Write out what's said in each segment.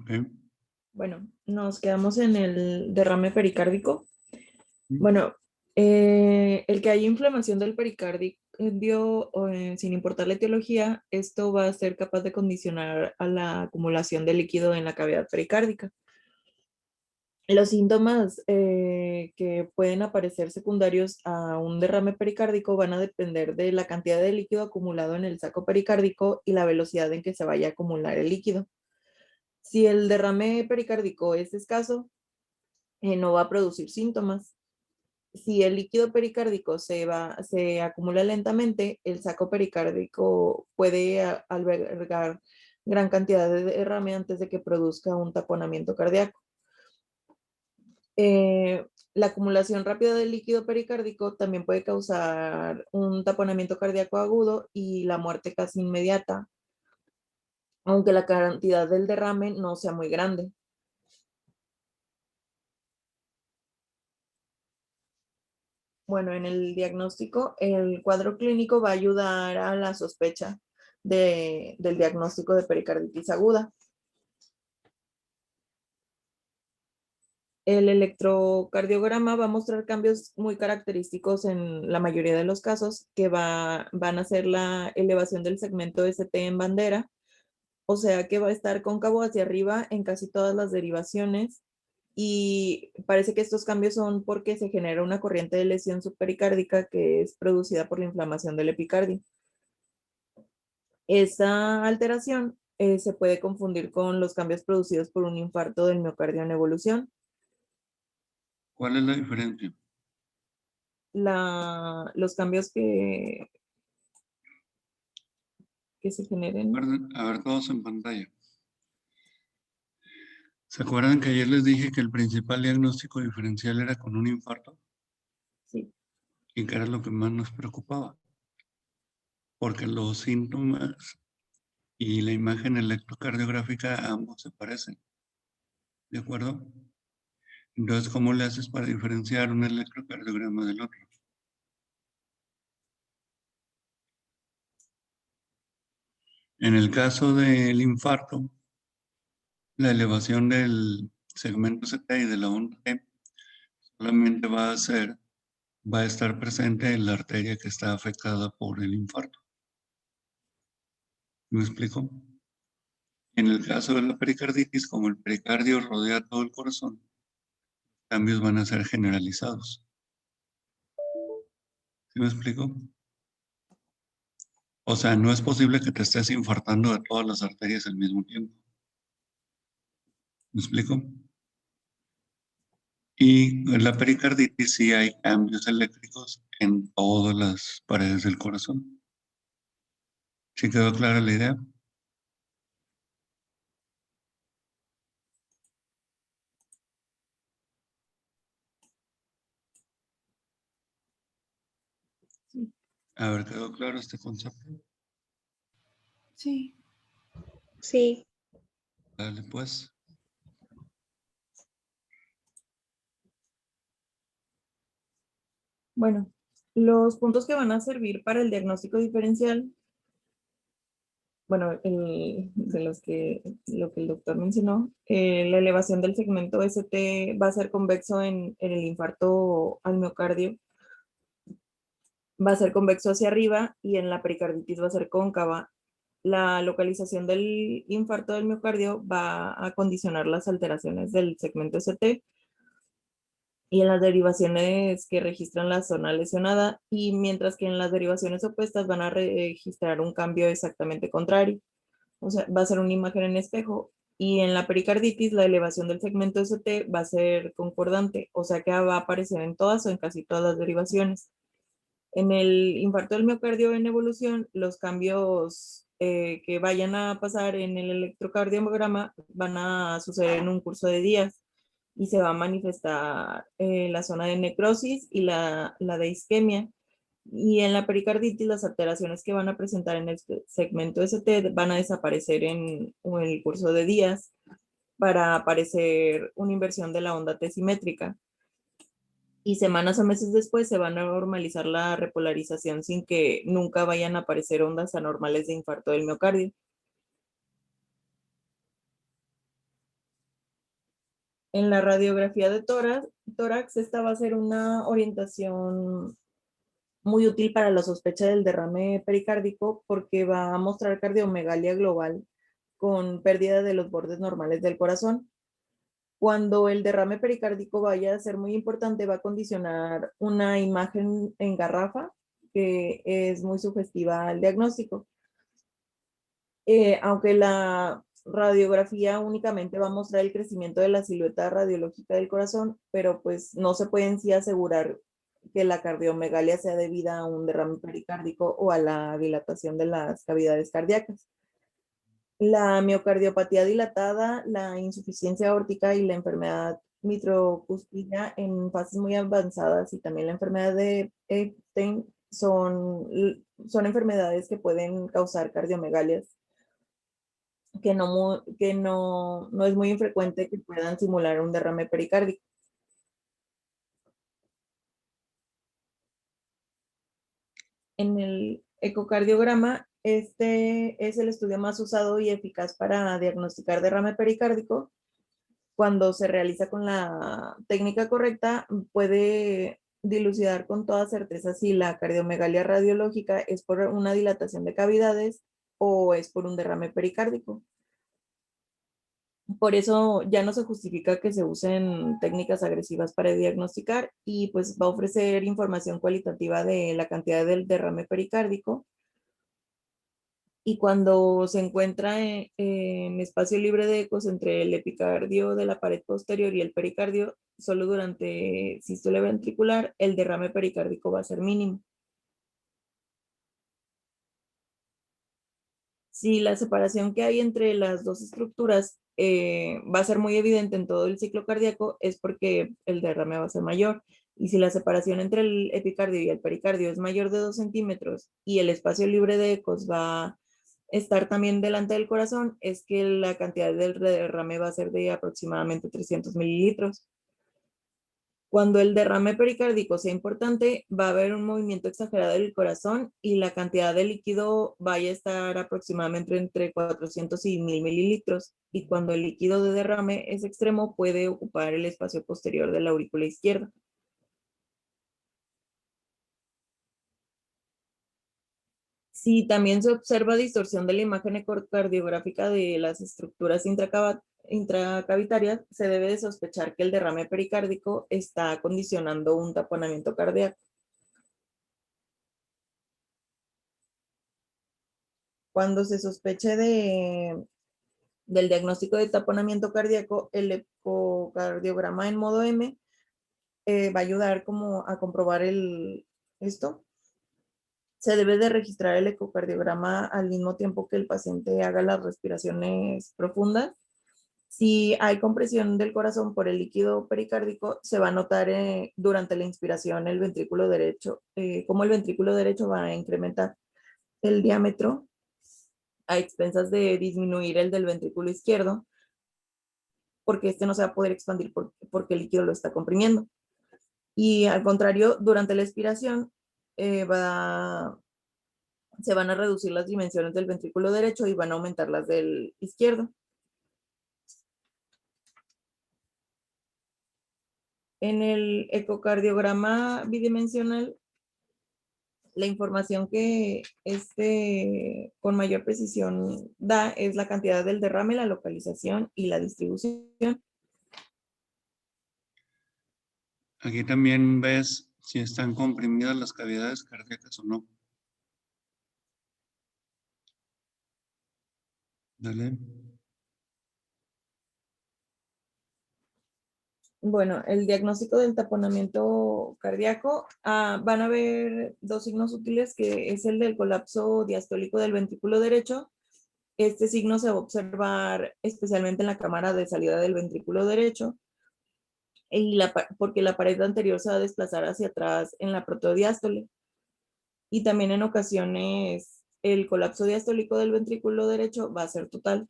Ok. Bueno, nos quedamos en el derrame pericárdico. Mm. Bueno, el que haya inflamación del pericardio, sin importar la etiología, esto va a ser capaz de condicionar a la acumulación de líquido en la cavidad pericárdica. Los síntomas que pueden aparecer secundarios a un derrame pericárdico van a depender de la cantidad de líquido acumulado en el saco pericárdico y la velocidad en que se vaya a acumular el líquido. Si el derrame pericárdico es escaso, no va a producir síntomas. Si el líquido pericárdico se acumula lentamente, el saco pericárdico puede albergar gran cantidad de derrame antes de que produzca un taponamiento cardíaco. La acumulación rápida del líquido pericárdico también puede causar un taponamiento cardíaco agudo y la muerte casi inmediata, aunque la cantidad del derrame no sea muy grande. Bueno, en el diagnóstico, el cuadro clínico va a ayudar a la sospecha del diagnóstico de pericarditis aguda. El electrocardiograma va a mostrar cambios muy característicos en la mayoría de los casos, que van a ser la elevación del segmento ST en bandera, o sea que va a estar cóncavo hacia arriba en casi todas las derivaciones, y parece que estos cambios son porque se genera una corriente de lesión subpericárdica que es producida por la inflamación del epicardio. Esa alteración se puede confundir con los cambios producidos por un infarto del miocardio en evolución. ¿Cuál es la diferencia? Los cambios que se generen. A ver todos en pantalla. ¿Se acuerdan que ayer les dije que el principal diagnóstico diferencial era con un infarto? Sí. Y que era lo que más nos preocupaba. Porque los síntomas y la imagen electrocardiográfica ambos se parecen. ¿De acuerdo? Entonces, ¿cómo le haces para diferenciar un electrocardiograma del otro? En el caso del infarto, la elevación del segmento CT y de la onda T solamente va a estar presente en la arteria que está afectada por el infarto. ¿Me explico? En el caso de la pericarditis, como el pericardio rodea todo el corazón, cambios van a ser generalizados. ¿Sí me explico? O sea, no es posible que te estés infartando de todas las arterias al mismo tiempo. ¿Me explico? Y en la pericarditis sí hay cambios eléctricos en todas las paredes del corazón. ¿Sí quedó clara la idea? Sí. A ver, ¿quedó claro este concepto? Sí. Sí. Dale, pues. Bueno, los puntos que van a servir para el diagnóstico diferencial, bueno, de lo que el doctor mencionó, la elevación del segmento ST va a ser convexo en el infarto al miocardio, va a ser convexo hacia arriba, y en la pericarditis va a ser cóncava. La localización del infarto del miocardio va a condicionar las alteraciones del segmento ST y en las derivaciones que registran la zona lesionada, y mientras que en las derivaciones opuestas van a registrar un cambio exactamente contrario. O sea, va a ser una imagen en espejo, y en la pericarditis la elevación del segmento ST va a ser concordante, o sea que va a aparecer en todas o en casi todas las derivaciones. En el infarto del miocardio en evolución, los cambios que vayan a pasar en el electrocardiograma van a suceder en un curso de días, y se va a manifestar la zona de necrosis y la de isquemia. Y en la pericarditis, las alteraciones que van a presentar en el segmento ST van a desaparecer en el curso de días para aparecer una inversión de la onda T simétrica. Y semanas o meses después se va a normalizar la repolarización sin que nunca vayan a aparecer ondas anormales de infarto del miocardio. En la radiografía de tórax, esta va a ser una orientación muy útil para la sospecha del derrame pericárdico porque va a mostrar cardiomegalia global con pérdida de los bordes normales del corazón. Cuando el derrame pericárdico vaya a ser muy importante, va a condicionar una imagen en garrafa que es muy sugestiva al diagnóstico. Aunque la radiografía únicamente va a mostrar el crecimiento de la silueta radiológica del corazón, pero pues no se puede en sí asegurar que la cardiomegalia sea debida a un derrame pericárdico o a la dilatación de las cavidades cardíacas. La miocardiopatía dilatada, la insuficiencia aórtica y la enfermedad mitrocúspida en fases muy avanzadas y también la enfermedad de Epstein son enfermedades que pueden causar cardiomegalias que no es muy infrecuente que puedan simular un derrame pericárdico. En el ecocardiograma, este es el estudio más usado y eficaz para diagnosticar derrame pericárdico. Cuando se realiza con la técnica correcta, puede dilucidar con toda certeza si la cardiomegalia radiológica es por una dilatación de cavidades o es por un derrame pericárdico. Por eso ya no se justifica que se usen técnicas agresivas para diagnosticar y pues va a ofrecer información cualitativa de la cantidad del derrame pericárdico. Y cuando se encuentra en espacio libre de ecos entre el epicardio de la pared posterior y el pericardio, solo durante sístole ventricular, el derrame pericárdico va a ser mínimo. Si la separación que hay entre las dos estructuras va a ser muy evidente en todo el ciclo cardíaco, es porque el derrame va a ser mayor. Y si la separación entre el epicardio y el pericardio es mayor de 2 centímetros y el espacio libre de ecos va a estar también delante del corazón, es que la cantidad del derrame va a ser de aproximadamente 300 mililitros. Cuando el derrame pericárdico sea importante, va a haber un movimiento exagerado del corazón y la cantidad de líquido vaya a estar aproximadamente entre 400 y 1000 mililitros. Y cuando el líquido de derrame es extremo, puede ocupar el espacio posterior de la aurícula izquierda. Si también se observa distorsión de la imagen ecocardiográfica de las estructuras intracavitarias, se debe de sospechar que el derrame pericárdico está condicionando un taponamiento cardíaco. Cuando se sospeche del diagnóstico de taponamiento cardíaco, el ecocardiograma en modo M va a ayudar como a comprobar esto. Se debe de registrar el ecocardiograma al mismo tiempo que el paciente haga las respiraciones profundas. Si hay compresión del corazón por el líquido pericárdico, se va a notar durante la inspiración el ventrículo derecho, cómo el ventrículo derecho va a incrementar el diámetro a expensas de disminuir el del ventrículo izquierdo, porque este no se va a poder expandir porque el líquido lo está comprimiendo. Y al contrario, durante la expiración se van a reducir las dimensiones del ventrículo derecho y van a aumentar las del izquierdo. En el ecocardiograma bidimensional, la información que con mayor precisión da es la cantidad del derrame, la localización y la distribución. Aquí también ves si están comprimidas las cavidades cardíacas o no. Dale. Bueno, el diagnóstico del taponamiento cardíaco, van a haber dos signos útiles, que es el del colapso diastólico del ventrículo derecho. Este signo se va a observar especialmente en la cámara de salida del ventrículo derecho, porque la pared anterior se va a desplazar hacia atrás en la protodiástole. Y también en ocasiones el colapso diastólico del ventrículo derecho va a ser total.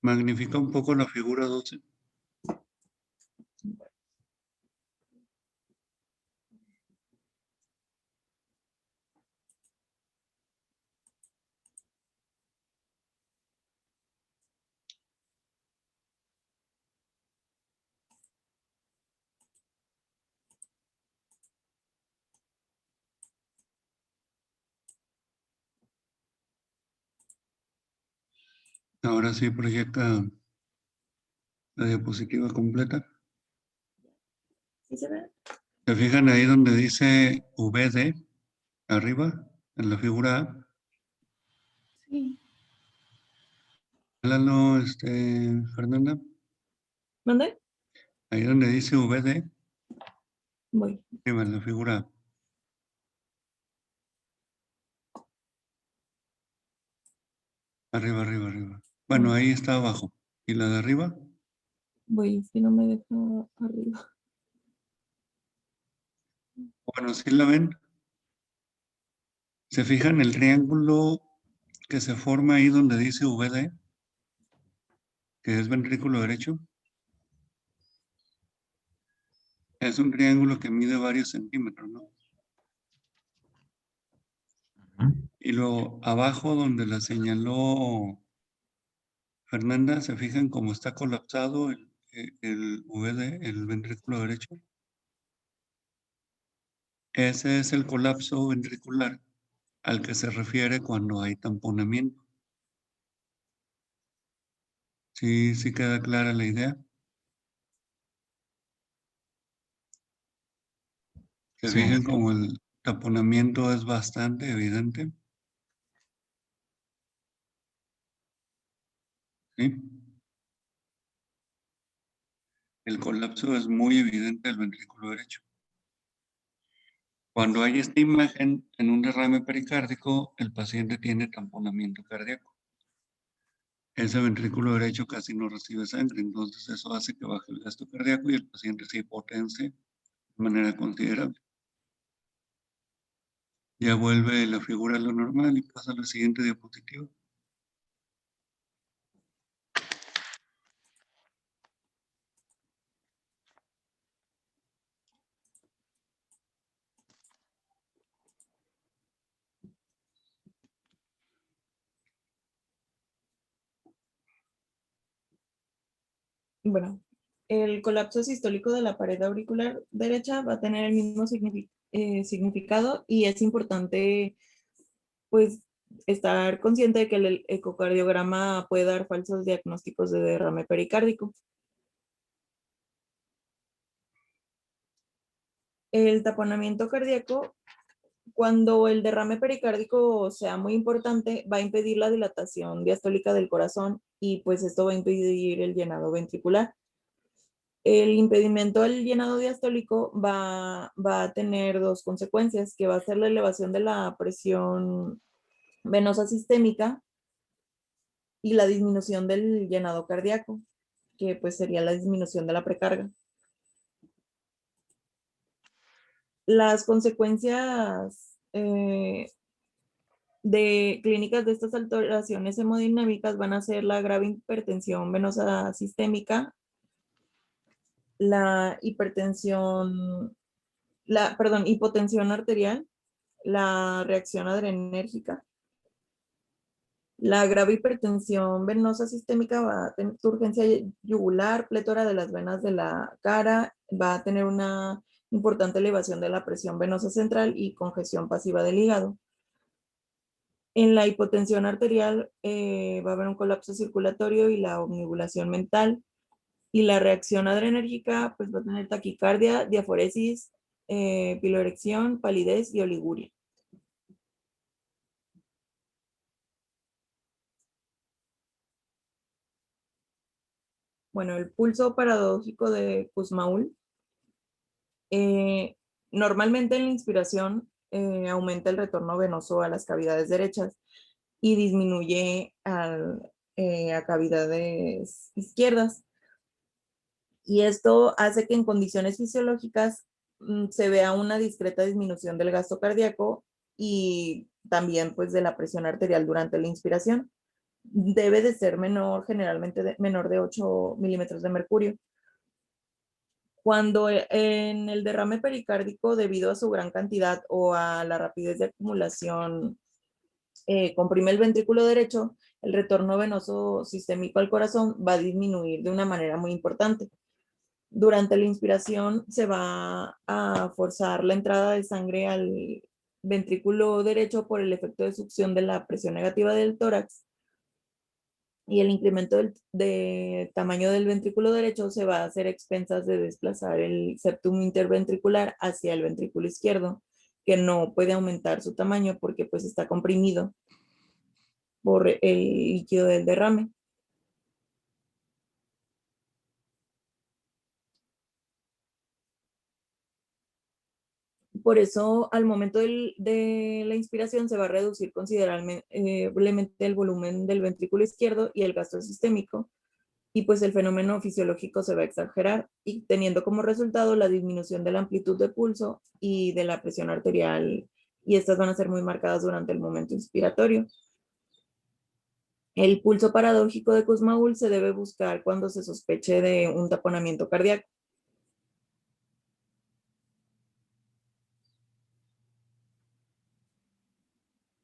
Magnifica un poco la figura 12. Ahora sí proyecta la diapositiva completa. ¿Sí se ve? ¿Se fijan ahí donde dice VD arriba en la figura A? Sí. Háblalo, Fernanda. ¿Mande? Ahí donde dice VD, Voy. arriba en la figura A. Arriba, arriba, arriba. Bueno, ahí está abajo. ¿Y la de arriba? Voy, es que no me deja arriba. Bueno, ¿sí la ven? ¿Se fijan el triángulo que se forma ahí donde dice VD? Que es ventrículo derecho. Es un triángulo que mide varios centímetros, ¿no? Y luego abajo donde la señaló Fernanda, ¿se fijan cómo está colapsado el VD, el ventrículo derecho? Ese es el colapso ventricular al que se refiere cuando hay tamponamiento. ¿Sí, sí queda clara la idea? ¿Se Sí. fijan cómo el taponamiento es bastante evidente? ¿Sí? El colapso es muy evidente del ventrículo derecho. Cuando hay esta imagen en un derrame pericárdico, el paciente tiene tamponamiento cardíaco. Ese ventrículo derecho casi no recibe sangre, entonces eso hace que baje el gasto cardíaco y el paciente se hipotense de manera considerable. Ya vuelve la figura a lo normal y pasa a la siguiente diapositiva. Bueno, el colapso sistólico de la pared auricular derecha va a tener el mismo significado y es importante, pues, estar consciente de que el ecocardiograma puede dar falsos diagnósticos de derrame pericárdico. El taponamiento cardíaco, cuando el derrame pericárdico sea muy importante, va a impedir la dilatación diastólica del corazón y pues esto va a impedir el llenado ventricular. El impedimento al llenado diastólico va a tener dos consecuencias, que va a ser la elevación de la presión venosa sistémica y la disminución del llenado cardíaco, que pues sería la disminución de la precarga. Las consecuencias de clínicas de estas alteraciones hemodinámicas van a ser la grave hipertensión venosa sistémica, la hipotensión arterial, la reacción adrenérgica. La grave hipertensión venosa sistémica va a tener urgencia yugular, plétora de las venas de la cara, va a tener una importante elevación de la presión venosa central y congestión pasiva del hígado. En la hipotensión arterial va a haber un colapso circulatorio y la omnibulación mental. Y la reacción adrenérgica pues va a tener taquicardia, diaforesis, piloerección, palidez y oliguria. Bueno, el pulso paradójico de Kussmaul. Normalmente en la inspiración aumenta el retorno venoso a las cavidades derechas y disminuye a cavidades izquierdas. Y esto hace que en condiciones fisiológicas se vea una discreta disminución del gasto cardíaco y también pues de la presión arterial durante la inspiración. Debe de ser menor, generalmente menor de 8 milímetros de mercurio. Cuando en el derrame pericárdico, debido a su gran cantidad o a la rapidez de acumulación, comprime el ventrículo derecho, el retorno venoso sistémico al corazón va a disminuir de una manera muy importante. Durante la inspiración se va a forzar la entrada de sangre al ventrículo derecho por el efecto de succión de la presión negativa del tórax. y el incremento de tamaño del ventrículo derecho se va a hacer a expensas de desplazar el septum interventricular hacia el ventrículo izquierdo, que no puede aumentar su tamaño porque pues está comprimido por el líquido del derrame. Por eso, al momento de la inspiración, se va a reducir considerablemente el volumen del ventrículo izquierdo y el gasto sistémico, y pues el fenómeno fisiológico se va a exagerar, y teniendo como resultado la disminución de la amplitud de pulso y de la presión arterial, y estas van a ser muy marcadas durante el momento inspiratorio. El pulso paradójico de Kussmaul se debe buscar cuando se sospeche de un taponamiento cardíaco.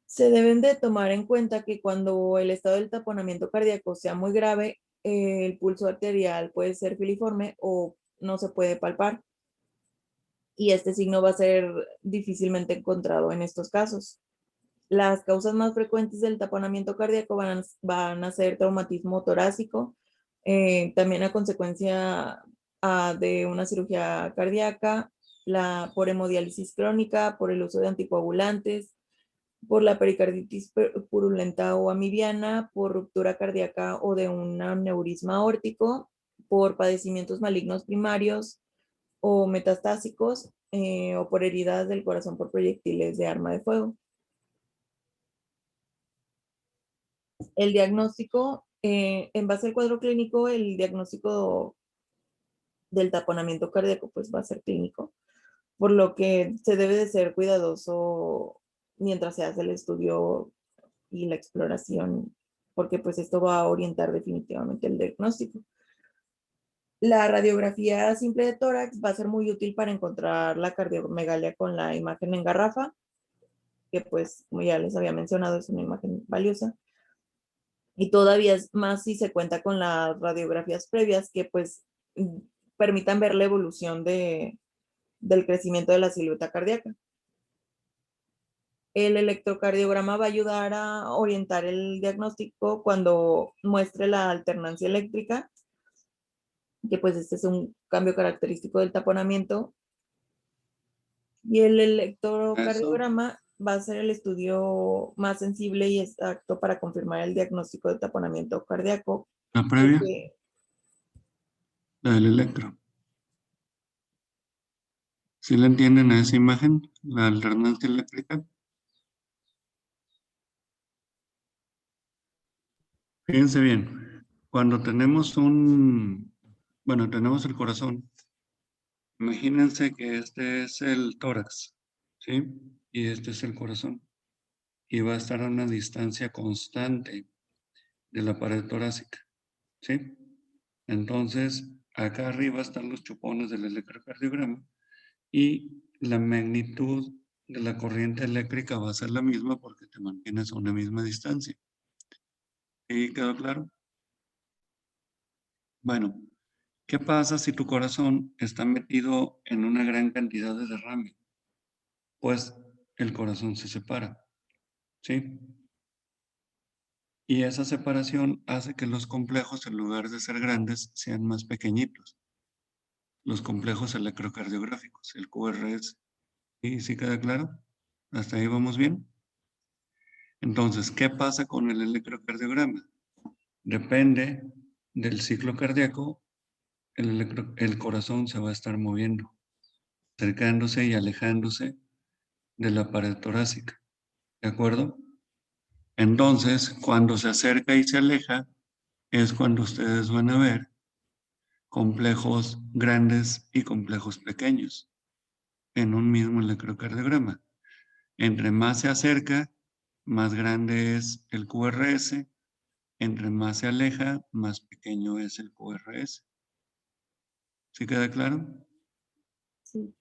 Se deben de tomar en cuenta que cuando el estado del taponamiento cardíaco sea muy grave, el pulso arterial puede ser filiforme o no se puede palpar, y este signo va a ser difícilmente encontrado en estos casos. Las causas más frecuentes del taponamiento cardíaco van a ser traumatismo torácico, también a consecuencia de una cirugía cardíaca, por hemodiálisis crónica, por el uso de anticoagulantes, por la pericarditis purulenta o amibiana, por ruptura cardíaca o de un aneurisma aórtico, por padecimientos malignos primarios o metastásicos, o por heridas del corazón por proyectiles de arma de fuego. El diagnóstico, en base al cuadro clínico, el diagnóstico del taponamiento cardíaco pues va a ser clínico, por lo que se debe de ser cuidadoso mientras se hace el estudio y la exploración, porque pues esto va a orientar definitivamente el diagnóstico. La radiografía simple de tórax va a ser muy útil para encontrar la cardiomegalia con la imagen en garrafa, que pues, como ya les había mencionado, es una imagen valiosa. Y todavía es más si se cuenta con las radiografías previas que pues permitan ver la evolución del crecimiento de la silueta cardíaca. El electrocardiograma va a ayudar a orientar el diagnóstico cuando muestre la alternancia eléctrica, que pues este es un cambio característico del taponamiento. Y el Eso, electrocardiograma va a ser el estudio más sensible y exacto para confirmar el diagnóstico de taponamiento cardíaco. la previa, Porque la del electro. ¿Sí le entienden a esa imagen? La alternancia eléctrica. Fíjense bien, cuando tenemos tenemos el corazón, imagínense que este es el tórax, ¿sí? Y este es el corazón. Y va a estar a una distancia constante de la pared torácica, ¿sí? Entonces, acá arriba están los chupones del electrocardiograma y la magnitud de la corriente eléctrica va a ser la misma porque te mantienes a una misma distancia. ¿Sí quedó claro? Bueno, ¿qué pasa si tu corazón está metido en una gran cantidad de derrame? Pues el corazón se separa, ¿sí? Y esa separación hace que los complejos, en lugar de ser grandes, sean más pequeñitos. Los complejos electrocardiográficos, el QRS. ¿Sí? ¿Sí queda claro? ¿Hasta ahí vamos bien? Entonces, ¿qué pasa con el electrocardiograma? Depende del ciclo cardíaco, el corazón se va a estar moviendo, acercándose y alejándose de la pared torácica. ¿De acuerdo? Entonces, cuando se acerca y se aleja, es cuando ustedes van a ver complejos grandes y complejos pequeños en un mismo electrocardiograma. Entre más se acerca, más grande es el QRS. Entre más se aleja, más pequeño es el QRS. ¿Sí queda claro? sí,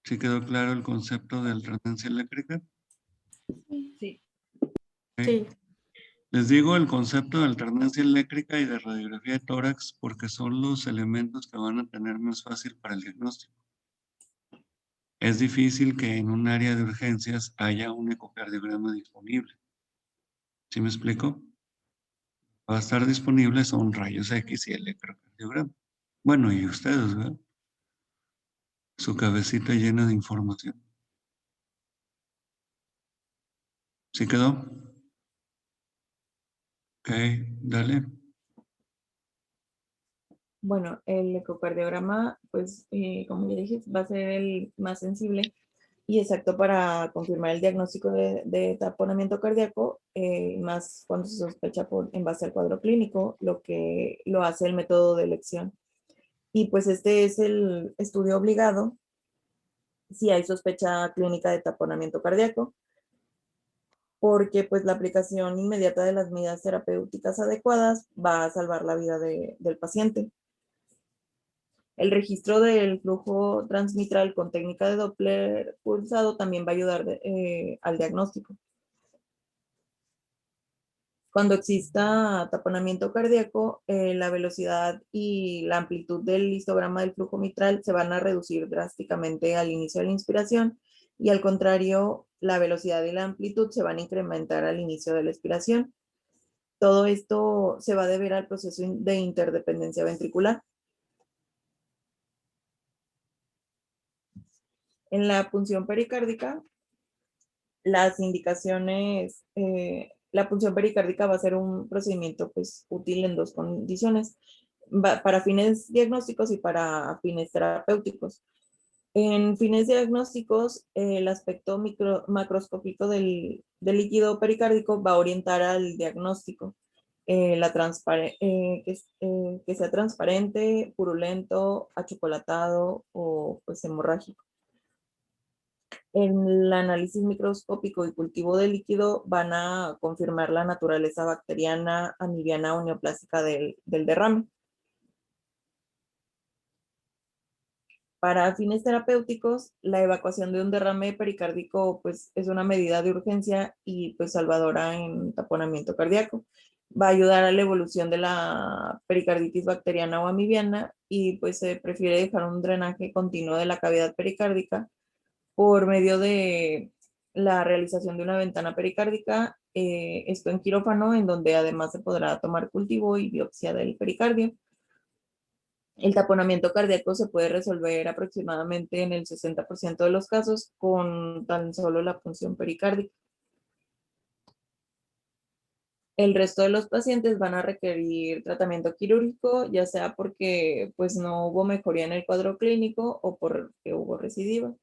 ¿Sí quedó claro el concepto de alternancia eléctrica? sí, ¿Sí? sí. Les digo el concepto de alternancia eléctrica y de radiografía de tórax porque son los elementos que van a tener más fácil para el diagnóstico. Es difícil que en un área de urgencias haya un ecocardiograma disponible. ¿Sí me explico? va a estar disponible son rayos X y electrocardiograma. Bueno, y ustedes, ¿verdad? Su cabecita llena de información. ¿Sí quedó? Ok, dale. Bueno, el ecocardiograma, pues, como ya dije, va a ser el más sensible y exacto para confirmar el diagnóstico de taponamiento cardíaco, más cuando se sospecha en base al cuadro clínico, lo que lo hace el método de elección. Y pues este es el estudio obligado si hay sospecha clínica de taponamiento cardíaco, porque pues la aplicación inmediata de las medidas terapéuticas adecuadas va a salvar la vida del paciente. El registro del flujo transmitral con técnica de Doppler pulsado también va a ayudar al diagnóstico. Cuando exista taponamiento cardíaco, la velocidad y la amplitud del histograma del flujo mitral se van a reducir drásticamente al inicio de la inspiración y al contrario, la velocidad y la amplitud se van a incrementar al inicio de la expiración. Todo esto se va a deber al proceso de interdependencia ventricular. En la punción pericárdica, las indicaciones, la punción pericárdica va a ser un procedimiento pues, útil en dos condiciones, para fines diagnósticos y para fines terapéuticos. En fines diagnósticos, el aspecto macroscópico del líquido pericárdico va a orientar al diagnóstico. Que sea transparente, purulento, achocolatado o pues hemorrágico. En el análisis microscópico y cultivo de líquido van a confirmar la naturaleza bacteriana, amibiana o neoplástica del derrame. Para fines terapéuticos, la evacuación de un derrame pericárdico pues, es una medida de urgencia y pues, salvadora en taponamiento cardíaco. Va a ayudar a la evolución de la pericarditis bacteriana o amibiana y pues se prefiere dejar un drenaje continuo de la cavidad pericárdica por medio de la realización de una ventana pericárdica, esto en quirófano, en donde además se podrá tomar cultivo y biopsia del pericardio. El taponamiento cardíaco se puede resolver aproximadamente en el 60% de los casos con tan solo la punción pericárdica. El resto de los pacientes van a requerir tratamiento quirúrgico, ya sea porque pues, no hubo mejoría en el cuadro clínico o porque hubo recidiva.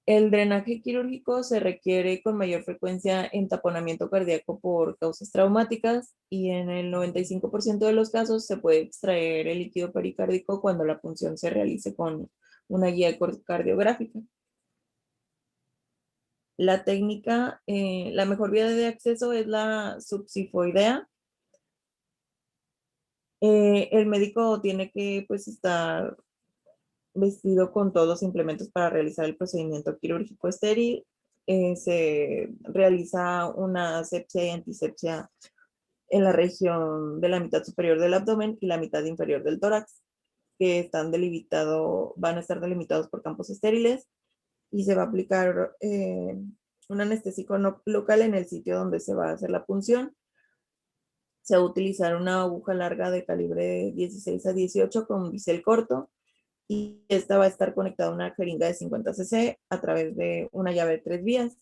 El drenaje quirúrgico se requiere con mayor frecuencia en taponamiento cardíaco por causas traumáticas y en el 95% de los casos se puede extraer el líquido pericárdico cuando la punción se realice con una guía cardiográfica. La técnica, la mejor vía de acceso es la subsifoidea. El médico tiene que pues estar vestido con todos los implementos para realizar el procedimiento quirúrgico estéril. Se realiza una asepsia y antisepsia en la región de la mitad superior del abdomen y la mitad inferior del tórax, que van a estar delimitados por campos estériles y se va a aplicar un anestésico local en el sitio donde se va a hacer la punción. Se va a utilizar una aguja larga de calibre 16 a 18 con un bisel corto y esta va a estar conectada a una jeringa de 50 cc a través de una llave de 3 vías.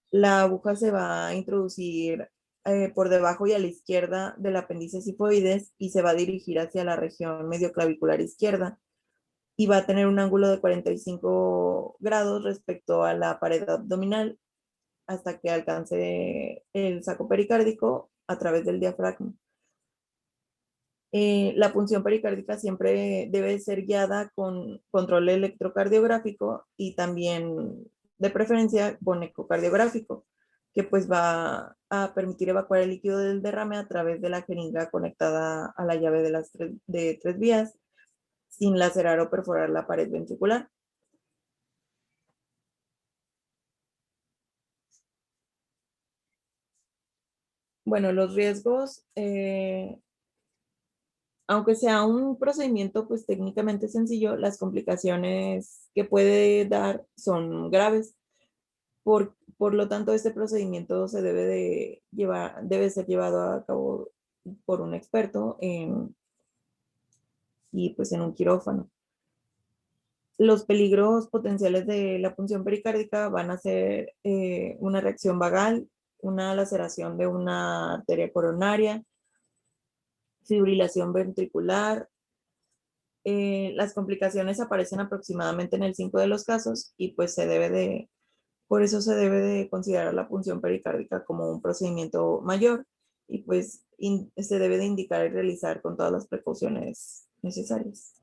La aguja se va a introducir por debajo y a la izquierda del apéndice sifoides y se va a dirigir hacia la región medioclavicular izquierda y va a tener un ángulo de 45 grados respecto a la pared abdominal hasta que alcance el saco pericárdico a través del diafragma. La punción pericárdica siempre debe ser guiada con control electrocardiográfico y también de preferencia con ecocardiográfico, que pues va a permitir evacuar el líquido del derrame a través de la jeringa conectada a la llave de 3 vías sin lacerar o perforar la pared ventricular. Bueno, los riesgos, aunque sea un procedimiento pues técnicamente sencillo, las complicaciones que puede dar son graves, Por lo tanto, este procedimiento se debe ser llevado a cabo por un experto y pues en un quirófano. Los peligros potenciales de la punción pericárdica van a ser una reacción vagal, una laceración de una arteria coronaria, fibrilación ventricular. Las complicaciones aparecen aproximadamente en el 5 de los casos y pues por eso se debe de considerar la punción pericárdica como un procedimiento mayor y pues se debe de indicar y realizar con todas las precauciones necesarias.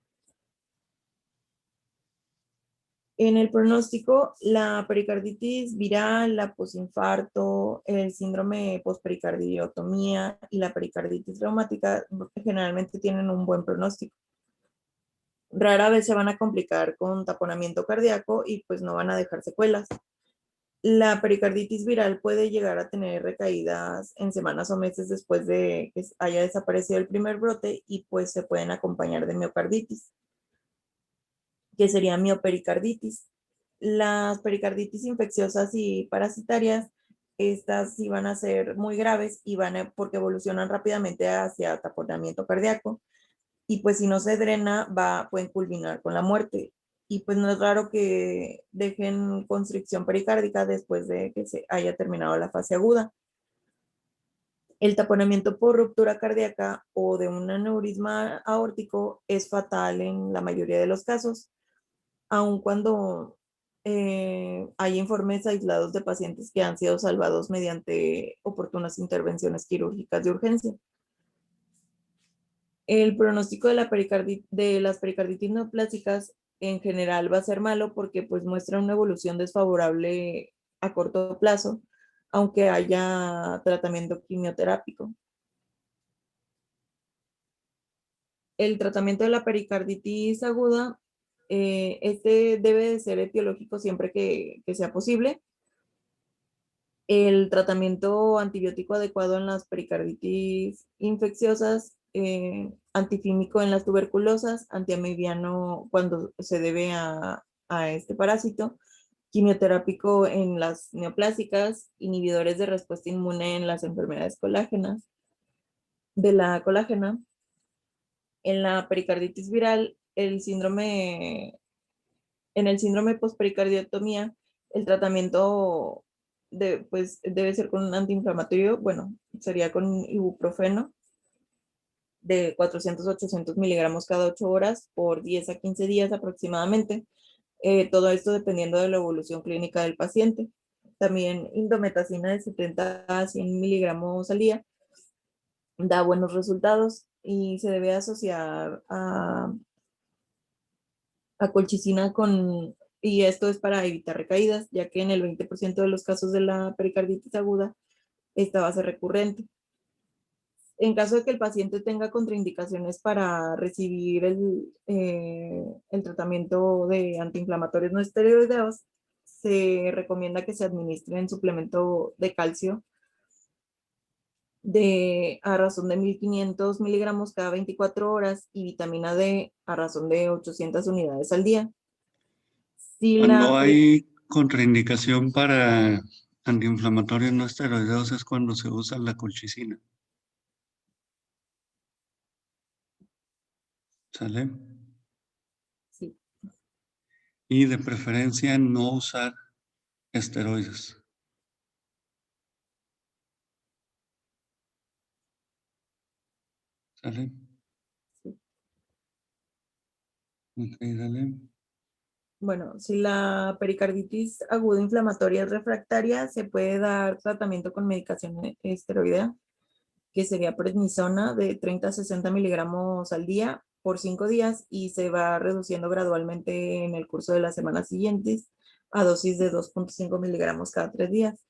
En el pronóstico, la pericarditis viral, la posinfarto, el síndrome postpericardiotomía y la pericarditis reumática generalmente tienen un buen pronóstico. Rara vez se van a complicar con taponamiento cardíaco y pues no van a dejar secuelas. La pericarditis viral puede llegar a tener recaídas en semanas o meses después de que haya desaparecido el primer brote y pues se pueden acompañar de miocarditis, que sería miopericarditis. Las pericarditis infecciosas y parasitarias, estas sí van a ser muy graves y porque evolucionan rápidamente hacia taponamiento cardíaco y pues si no se drena pueden culminar con la muerte. Y pues no es raro que dejen constricción pericárdica después de que se haya terminado la fase aguda. El taponamiento por ruptura cardíaca o de un aneurisma aórtico es fatal en la mayoría de los casos, aun cuando hay informes aislados de pacientes que han sido salvados mediante oportunas intervenciones quirúrgicas de urgencia. El pronóstico de las pericarditis neoplásicas en general va a ser malo porque pues muestra una evolución desfavorable a corto plazo, aunque haya tratamiento quimioterápico. El tratamiento de la pericarditis aguda, este debe de ser etiológico siempre que sea posible. El tratamiento antibiótico adecuado en las pericarditis infecciosas, antifímico en las tuberculosas, antiamibiano cuando se debe a este parásito, quimioterápico en las neoplásicas, inhibidores de respuesta inmune en las enfermedades colágenas, de la colágena. En la pericarditis viral, en el síndrome postpericardiotomía, el tratamiento pues, debe ser con un antiinflamatorio, bueno, sería con ibuprofeno de 400-800 miligramos cada 8 horas por 10 a 15 días aproximadamente. Todo esto dependiendo de la evolución clínica del paciente. También indometacina de 70 a 100 miligramos al día da buenos resultados y se debe asociar a colchicina y esto es para evitar recaídas, ya que en el 20% de los casos de la pericarditis aguda, esta va a ser recurrente. En caso de que el paciente tenga contraindicaciones para recibir el tratamiento de antiinflamatorios no esteroideos, se recomienda que se administre en suplemento de calcio a razón de 1500 miligramos cada 24 horas y vitamina D a razón de 800 unidades al día. Cuando hay contraindicación para antiinflamatorios no esteroideos es cuando se usa la colchicina. ¿Sale? Sí. Y de preferencia no usar esteroides. ¿Sale? Sí. Ok, dale. Bueno, si la pericarditis aguda inflamatoria es refractaria, se puede dar tratamiento con medicación esteroidea, que sería prednisona de 30 a 60 miligramos al día por 5 días y se va reduciendo gradualmente en el curso de las semanas siguientes a dosis de 2.5 miligramos cada 3 días.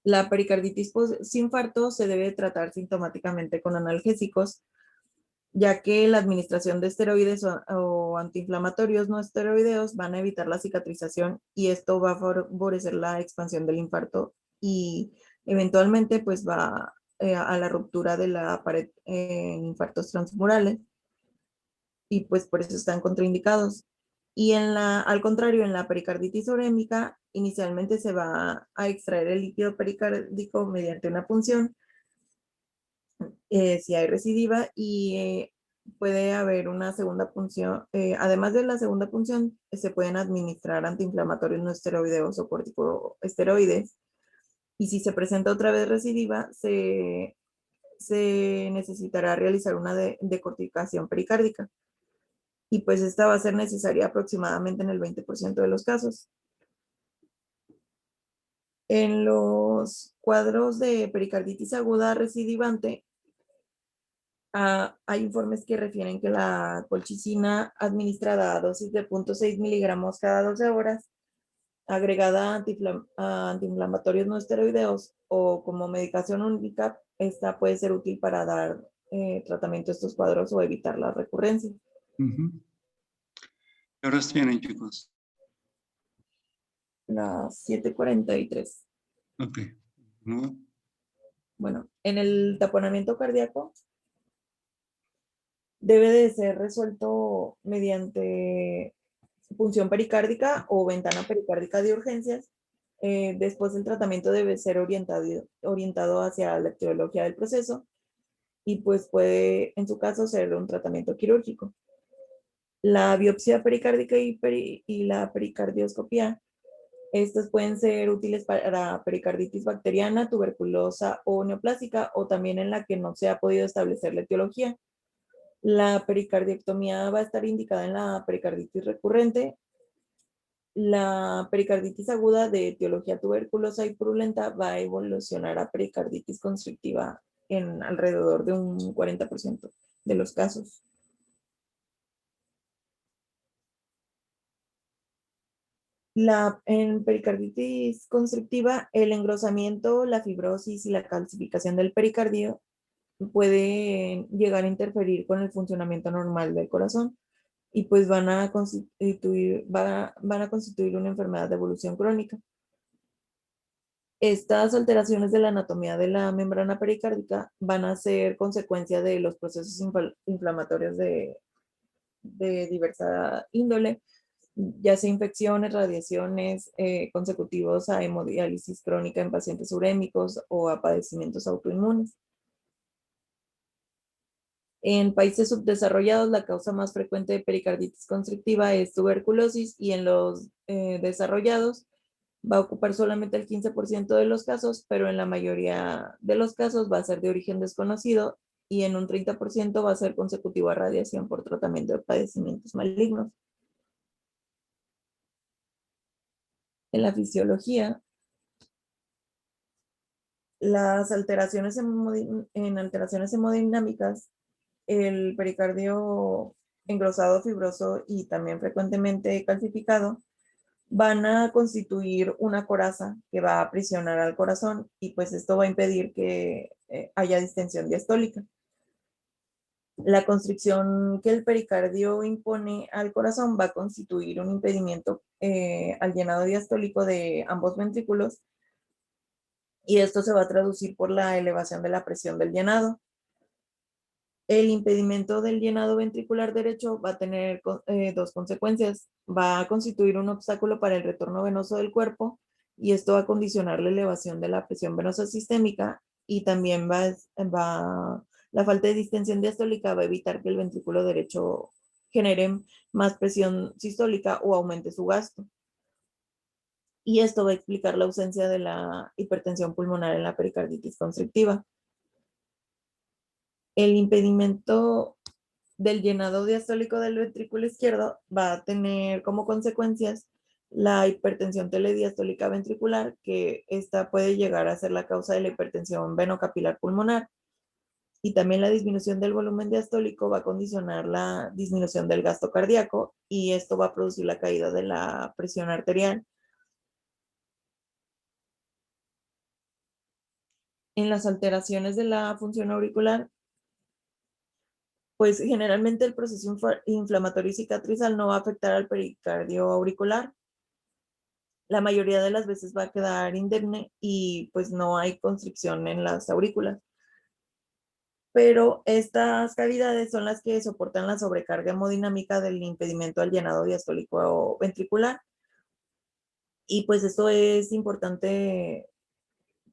La pericarditis posinfarto se debe tratar sintomáticamente con analgésicos, ya que la administración de esteroides o antiinflamatorios no esteroideos van a evitar la cicatrización y esto va a favorecer la expansión del infarto y eventualmente pues va a la ruptura de la pared en infartos transmurales y pues por eso están contraindicados. Y al contrario, en la pericarditis urémica, inicialmente se va a extraer el líquido pericárdico mediante una punción, si hay recidiva, y puede haber una segunda punción. Además de la segunda punción, se pueden administrar antiinflamatorios no esteroideos o corticosteroides. Y si se presenta otra vez recidiva, se necesitará realizar una decorticación pericárdica. Y pues esta va a ser necesaria aproximadamente en el 20% de los casos. En los cuadros de pericarditis aguda recidivante, hay informes que refieren que la colchicina administrada a dosis de 0.6 miligramos cada 12 horas, agregada a antiinflamatorios no esteroideos o como medicación única, esta puede ser útil para dar tratamiento a estos cuadros o evitar la recurrencia. ¿Qué horas tienen, chicos? Las 7:43. Ok. ¿No? Bueno, en el taponamiento cardíaco debe de ser resuelto mediante punción pericárdica o ventana pericárdica de urgencias. Después el tratamiento debe ser orientado hacia la etiología del proceso y pues puede, en su caso, ser un tratamiento quirúrgico. La biopsia pericárdica y la pericardioscopía, estos pueden ser útiles para pericarditis bacteriana, tuberculosa o neoplásica, o también en la que no se ha podido establecer la etiología. La pericardiectomía va a estar indicada en la pericarditis recurrente. La pericarditis aguda de etiología tuberculosa y purulenta va a evolucionar a pericarditis constrictiva en alrededor de un 40% de los casos. En pericarditis constrictiva, el engrosamiento, la fibrosis y la calcificación del pericardio puede llegar a interferir con el funcionamiento normal del corazón y pues van a constituir una enfermedad de evolución crónica. Estas alteraciones de la anatomía de la membrana pericárdica van a ser consecuencia de los procesos inflamatorios de diversa índole, ya sea infecciones, radiaciones consecutivos a hemodiálisis crónica en pacientes urémicos o a padecimientos autoinmunes. En países subdesarrollados, la causa más frecuente de pericarditis constrictiva es tuberculosis, y en los desarrollados va a ocupar solamente el 15% de los casos, pero en la mayoría de los casos va a ser de origen desconocido, y en un 30% va a ser consecutivo a radiación por tratamiento de padecimientos malignos. En la fisiología, las alteraciones alteraciones hemodinámicas, el pericardio engrosado, fibroso y también frecuentemente calcificado van a constituir una coraza que va a aprisionar al corazón, y pues esto va a impedir que haya distensión diastólica. La constricción que el pericardio impone al corazón va a constituir un impedimento al llenado diastólico de ambos ventrículos, y esto se va a traducir por la elevación de la presión del llenado. El impedimento del llenado ventricular derecho va a tener dos consecuencias. Va a constituir un obstáculo para el retorno venoso del cuerpo, y esto va a condicionar la elevación de la presión venosa sistémica, y también la falta de distensión diastólica va a evitar que el ventrículo derecho genere más presión sistólica o aumente su gasto. Y esto va a explicar la ausencia de la hipertensión pulmonar en la pericarditis constrictiva. El impedimento del llenado diastólico del ventrículo izquierdo va a tener como consecuencias la hipertensión telediastólica ventricular, que esta puede llegar a ser la causa de la hipertensión venocapilar pulmonar, y también la disminución del volumen diastólico va a condicionar la disminución del gasto cardíaco, y esto va a producir la caída de la presión arterial. En las alteraciones de la función auricular, pues generalmente el proceso inflamatorio y cicatrizal no va a afectar al pericardio auricular. La mayoría de las veces va a quedar indemne y pues no hay constricción en las aurículas. pero estas cavidades son las que soportan la sobrecarga hemodinámica del impedimento al llenado diastólico ventricular. Y pues esto es importante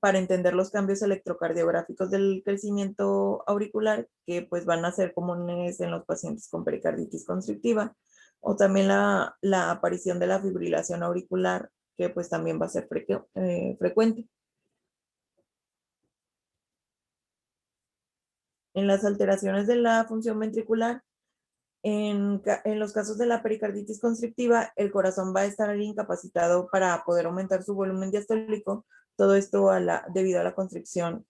para entender los cambios electrocardiográficos del crecimiento auricular, que pues van a ser comunes en los pacientes con pericarditis constrictiva, o también la aparición de la fibrilación auricular, que pues también va a ser frecuente. En las alteraciones de la función ventricular, en los casos de la pericarditis constrictiva, el corazón va a estar incapacitado para poder aumentar su volumen diastólico, todo esto debido a la constricción,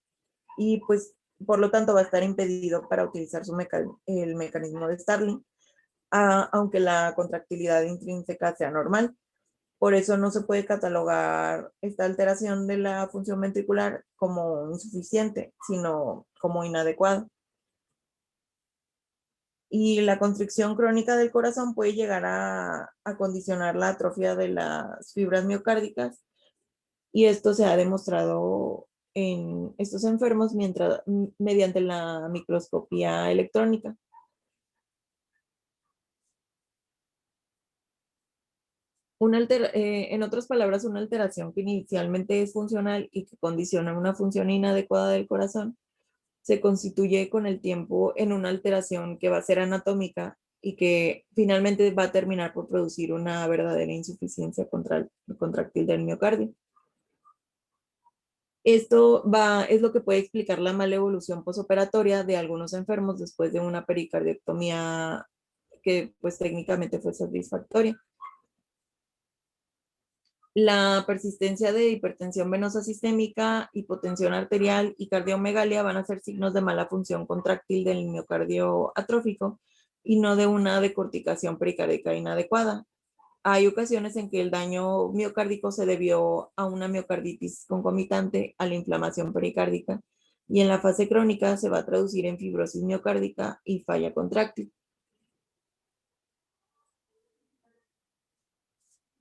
y pues por lo tanto va a estar impedido para utilizar el mecanismo de Starling, aunque la contractilidad intrínseca sea normal. Por eso no se puede catalogar esta alteración de la función ventricular como insuficiente, sino como inadecuada. Y la constricción crónica del corazón puede llegar a condicionar la atrofia de las fibras miocárdicas, y esto se ha demostrado en estos enfermos mediante la microscopía electrónica. En otras palabras, una alteración que inicialmente es funcional y que condiciona una función inadecuada del corazón se constituye con el tiempo en una alteración que va a ser anatómica y que finalmente va a terminar por producir una verdadera insuficiencia contractil del miocardio. Es lo que puede explicar la mala evolución posoperatoria de algunos enfermos después de una pericardiectomía que pues técnicamente fue satisfactoria. La persistencia de hipertensión venosa sistémica, hipotensión arterial y cardiomegalia van a ser signos de mala función contráctil del miocardio atrófico y no de una decorticación pericárdica inadecuada. Hay ocasiones en que el daño miocárdico se debió a una miocarditis concomitante a la inflamación pericárdica, y en la fase crónica se va a traducir en fibrosis miocárdica y falla contráctil.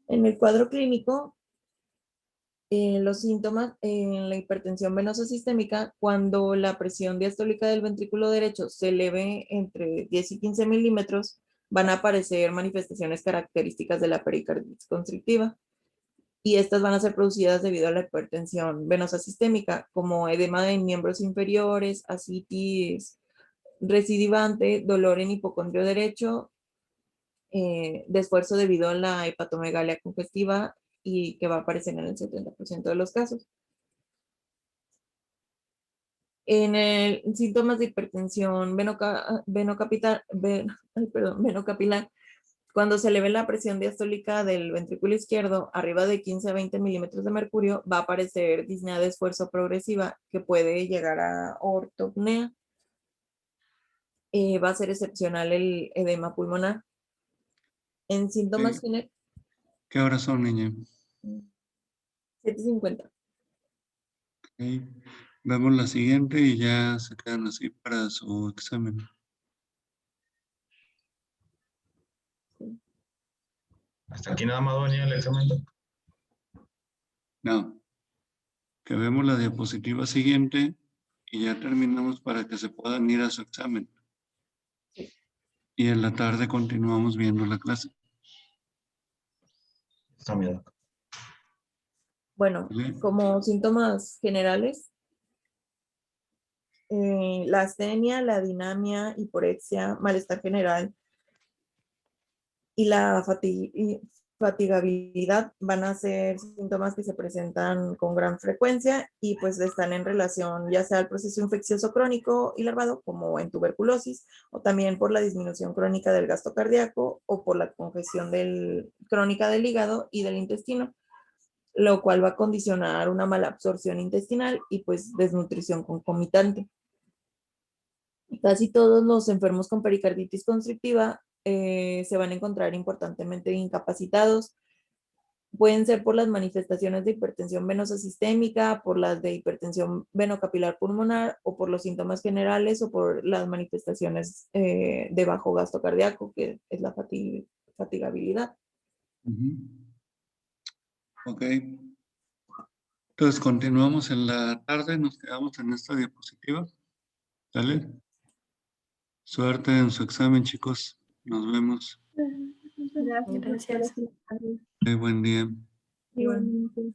En el cuadro clínico, los síntomas en la hipertensión venosa sistémica, cuando la presión diastólica del ventrículo derecho se eleve entre 10 y 15 milímetros, van a aparecer manifestaciones características de la pericarditis constrictiva, y estas van a ser producidas debido a la hipertensión venosa sistémica, como edema en miembros inferiores, ascitis recidivante, dolor en hipocondrio derecho, de esfuerzo debido a la hepatomegalia congestiva, y que va a aparecer en el 70% de los casos. En síntomas de hipertensión venocapilar, cuando se eleve la presión diastólica del ventrículo izquierdo arriba de 15 a 20 milímetros de mercurio, va a aparecer disnea de esfuerzo progresiva que puede llegar a ortopnea. Va a ser excepcional el edema pulmonar. En síntomas Sí. ¿Qué horas son, niña? 7:50. Ok. Vemos la siguiente y ya se quedan así para su examen. Hasta aquí nada más venía el examen. No. Que vemos la diapositiva siguiente y ya terminamos para que se puedan ir a su examen. Y en la tarde continuamos viendo la clase. Está bien. Bueno, ¿Vale? como síntomas generales, la astenia, la dinamia, hiporexia, malestar general y la fatigabilidad van a ser síntomas que se presentan con gran frecuencia y pues están en relación ya sea al proceso infeccioso crónico y larvado, como en tuberculosis, o también por la disminución crónica del gasto cardíaco o por la congestión crónica del hígado y del intestino, lo cual va a condicionar una mala absorción intestinal y pues desnutrición concomitante. Casi todos los enfermos con pericarditis constrictiva se van a encontrar importantemente incapacitados. Pueden ser por las manifestaciones de hipertensión venosa sistémica, por las de hipertensión venocapilar pulmonar, o por los síntomas generales, o por las manifestaciones de bajo gasto cardíaco, que es la fatigabilidad. Ok. Entonces continuamos en la tarde, nos quedamos en esta diapositiva. ¿Sale? Suerte en su examen, chicos. Nos vemos. Gracias. Gracias. Buen día. Igualmente.